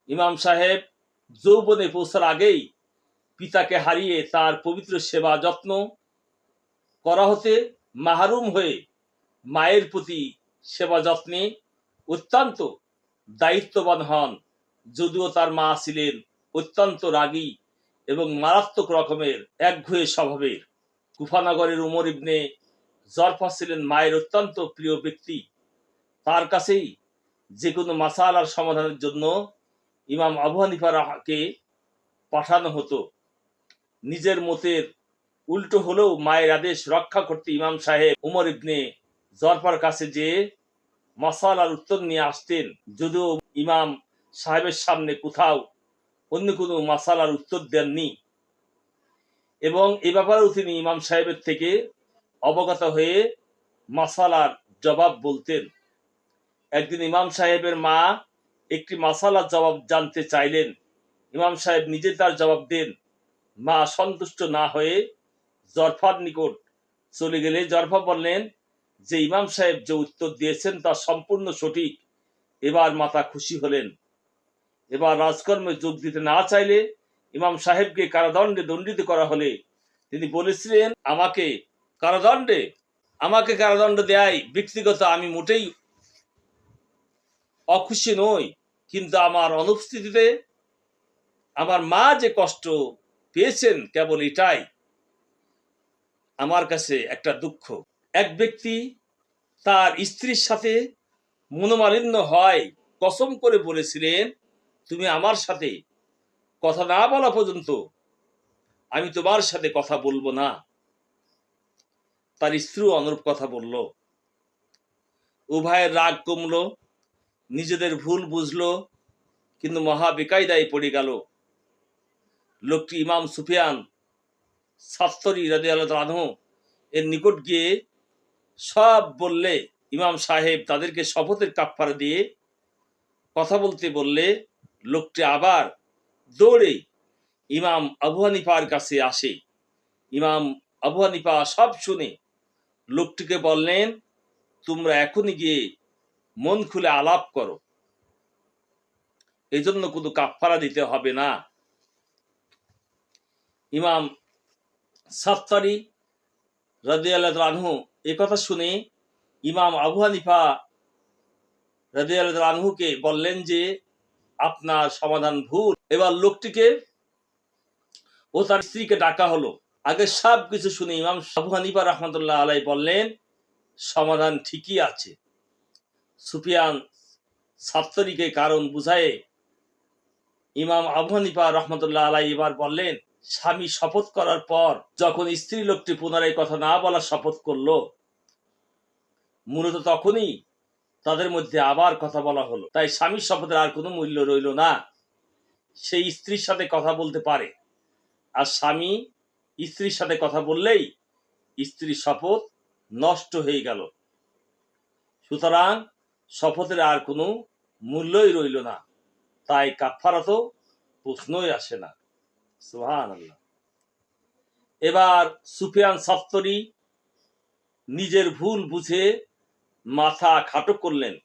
ইমাম সাহেব যৌবনে পৌঁছার আগেই পিতাকে হারিয়ে তার পবিত্র সেবা যত্ন করা হতে মাহরুম হয়ে মায়ের প্রতি সেবা যত্নে অত্যন্ত দায়িত্ববান হন। যদিও তার মা ছিলেন অত্যন্ত রাগী এবং মারাত্মক রকমের একঘেয়ে স্বভাবের। কুফানগরের উমর ইবনে জরফা ছিলেন মায়ের অত্যন্ত প্রিয় ব্যক্তি। তার কাছেই যে কোনো মাসালার সমাধানের জন্য ইমাম আবু হানিফাকে পাঠানো হতো। নিজের মতের উল্টো হলেও মায়ের আদেশ রক্ষা করতে ইমাম সাহেব উমর ইবনে জরফার কাছে যে মাসালার উত্তর নিয়ে আসতেন। যদিও ইমাম সাহেবের সামনে কোথাও অন্য কোনো মাসালার উত্তর দেননি এবং এ ব্যাপারেও তিনি ইমাম সাহেবের থেকে অবগত হয়ে মাসালার জবাব বলতেন। একদিন ইমাম সাহেবের মা একটি মাসালার জবাব জানতে চাইলেন। ইমাম সাহেব নিজে তার জবাব দেন। মা সন্তুষ্ট না হয়ে জরফার নিকট চলে গেলে জরফা বললেন যে ইমাম সাহেব যে উত্তর দিয়েছেন তা সম্পূর্ণ সঠিক। এবার মাতা খুশি হলেন। এবার রাজকর্মে যোগ দিতে না চাইলে ইমাম সাহেবকে কারাদণ্ডে দণ্ডিত করা হলে তিনি বলেছিলেন, আমাকে কারাদণ্ড দেয় ব্যক্তিগত আমি মোটেই অখুশি নই, কিন্তু আমার অনুপস্থিতিতে আমার মা যে কষ্ট পেয়েছেন কেবল এটাই আমার কাছে একটা দুঃখ। এক ব্যক্তি তার স্ত্রীর সাথে মনোমালিন্য হয় কসম করে বলেছিলেন, তুমি আমার সাথে কথা না বলা পর্যন্ত আমি তোমার সাথে কথা বলবো না। তার স্ত্রীও অনুরূপ কথা বলল। উভয়ের রাগ কমলো, নিজেদের ভুল বুঝলো, কিন্তু মহা বেকায়দায় পড়ে গেল। লোকটি ইমাম সুফিয়ান সাস্তরি রাদিয়াল্লাহু আনহু এর নিকট গিয়ে সব বললে ইমাম সাহেব তাদেরকে শপথের কাফফারা দিয়ে কথা বলতে বললে লোকটি আবার দৌড়ে ইমাম আবু হানিফার কাছে আসে। ইমাম আবু হানিফা সব শুনে লোকটিকে বললেন, তোমরা এখনই গিয়ে মন খুলে আলাপ করো, এই জন্য কোনো কাফফারা দিতে হবে না। ইমাম সাত্তারি রাদিয়াল্লাহু আনহু এ কথা শুনে ইমাম আবু হানিফা রাদিয়াল্লাহু আনহুকে বললেন যে আপনার সমাধান ভুল। এবার লোকটিকে ও তার স্ত্রীকে ডাকা হলো। আগে সব কিছু শুনে ইমাম আবু হানিফা রাহমাতুল্লাহ আলাইহি বললেন, সমাধান ঠিকই আছে। সুফিয়ান সাত্তারিকে কারণ বুঝায়ে ইমাম আবু হানিফা রাহমাতুল্লাহ আলাইহি এবার বললেন, স্বামী শপথ করার পর যখন স্ত্রী লোকটি পুনরায় কথা না বলার শপথ করলো, মূলত তখনই তাদের মধ্যে আবার কথা বলা হলো। তাই স্বামীর শপথের আর কোনো মূল্য রইল না। সেই স্ত্রীর সাথে কথা বলতে পারে, আর স্বামী স্ত্রীর সাথে কথা বললেই স্ত্রীর শপথ নষ্ট হয়ে গেল। সুতরাং শপথের আর কোনো মূল্যই রইল না। তাই কাফফারা তো প্রশ্নই আসে না। সুবহানাল্লাহ। এবার সুফিয়ান সাত্তারি নিজের ভুল বুঝে মাথা খাটো করলেন।